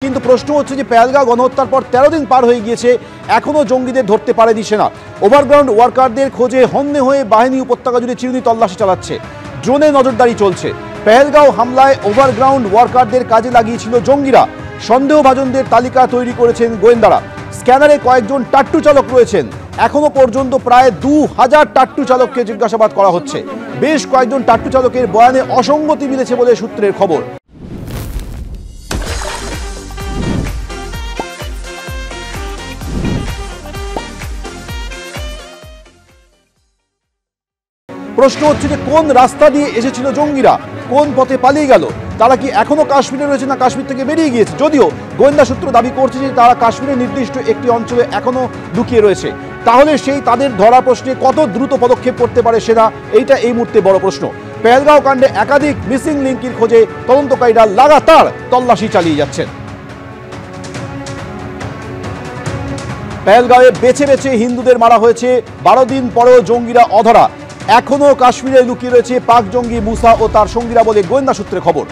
কিন্তু প্রশ্ন হচ্ছে যে পেহেলগাঁও গণহত্যার পর 13 দিন পার হয়ে গিয়েছে, এখনো জঙ্গিদের ধরতে পারেনি সেনা। ওভারগ্রাউন্ড ওয়ার্কারদের খোঁজে হন্যে হয়ে বাহিনী উপত্যকা জুড়ে চিরুনি তল্লাশি চালাচ্ছে, ড্রোনে নজরদারি চলছে। পেহেলগাঁও হামলায় ওভারগ্রাউন্ড ওয়ার্কারদের কাজে লাগিয়েছিল জঙ্গিরা। সন্দেহভাজনদের তালিকা তৈরি করেছেন গোয়েন্দারা। স্ক্যানারে কয়েকজন টাট্টু চালক রয়েছেন। এখনো পর্যন্ত প্রায় 2000 টাট্টু চালককে জিজ্ঞাসাবাদ করা হচ্ছে। বেশ কয়েকজন টাট্টু চালকের বয়ানে অসঙ্গতি মিলেছে বলে সূত্রের খবর। প্রশ্ন হচ্ছে যে কোন রাস্তা দিয়ে এসেছিল জঙ্গিরা, কোন পথে পালিয়ে গেল, তারা কি এখনো কাশ্মীরে রয়েছে না কাশ্মীর থেকে বেরিয়ে গিয়েছে? যদিও গোয়েন্দা সূত্র দাবি করছে যে তারা কাশ্মীরের নির্দিষ্ট একটি অঞ্চলে এখনো লুকিয়ে রয়েছে। তাহলে সেই তাদের ধরা প্রশ্নে কত দ্রুত পদক্ষেপ করতে পারে সেনা, এইটা এই মুহূর্তে বড় প্রশ্ন। পেহেলগাঁও কাণ্ডে একাধিক মিসিং লিঙ্কের খোঁজে তদন্তকারীরা লাগাতার তল্লাশি চালিয়ে যাচ্ছেন। পেহেলগাঁওয়ে বেছে বেছে হিন্দুদের মারা হয়েছে, 12 দিন পরেও জঙ্গিরা অধরা। এখনো কাশ্মীরে লুকিয়ে রয়েছে পাক জঙ্গি মুসা ও তার সঙ্গীরা বলে গোয়েন্দা সূত্রে খবর।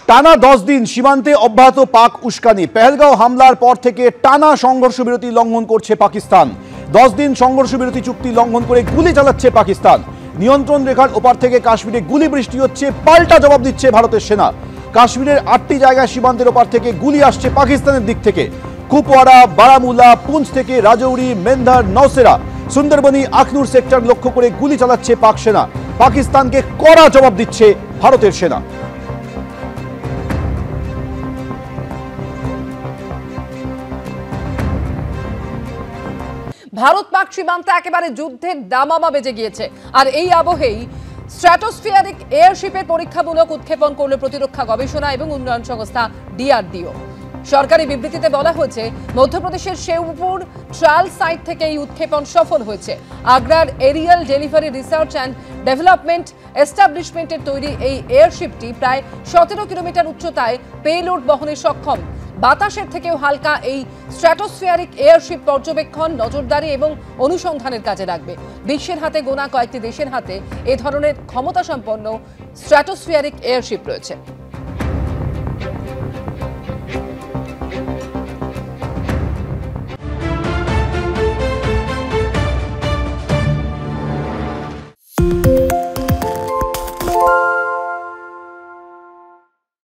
টানা 10 দিন সীমান্তে অব্যাহত পাক উস্কানি। পেহেলগাঁও হামলার পর থেকে টানা সংঘর্ষ বিরতি লঙ্ঘন করছে পাকিস্তান। 10 দিন সংঘর্ষ বিরতি চুক্তি লঙ্ঘন করে গুলি চালাচ্ছে পাকিস্তান। নিয়ন্ত্রণ রেখার ওপার থেকে কাশ্মীরে গুলি বৃষ্টি হচ্ছে, পাল্টা জবাব দিচ্ছে ভারতের সেনা। কাশ্মীরের 8টি জায়গায় সীমান্তের ওপার থেকে গুলি আসছে পাকিস্তানের দিক থেকে। কুপওয়ারা, বারামুলা, পুঞ্চ থেকে রাজৌরি, মেন্ধার, নওসেরা, সুন্দরবনি, আখনুর সেক্টর লক্ষ্য করে গুলি চালাচ্ছে পাক সেনা। পাকিস্তানকে কড়া জবাব দিচ্ছে ভারতের সেনা। ভারত পাক সীমান্তে একেবারে যুদ্ধের দামামা বেজে গিয়েছে। আর এই আবহেই স্ট্র্যাটোস্ফিয়ারিক এয়ারশিপের পরীক্ষামূলক উৎক্ষেপণ করল প্রতিরক্ষা গবেষণা এবং উন্নয়ন সংস্থা DRDO। সরকারি বিবৃতিতে বলা হয়েছে মধ্যপ্রদেশের শেউপুর ট্রায়াল সাইট থেকে এই উৎক্ষেপণ সফল হয়েছে। আগ্রার aerial delivery research and development এস্টাবলিশমেন্টের তৈরি এই এয়ারশিপটি প্রায় 17 কিলোমিটার উচ্চতায় পেলোড বহনে সক্ষম। বাতাসের থেকেও হালকা এই স্ট্র্যাটোস্ফিয়ারিক এয়ারশিপ পর্যবেক্ষণ, নজরদারি এবং অনুসন্ধানের কাজে লাগবে। বিশ্বের হাতে গোনা কয়েকটি দেশের হাতে এ ধরনের ক্ষমতা সম্পন্ন স্ট্র্যাটোস্ফিয়ারিক এয়ারশিপ রয়েছে।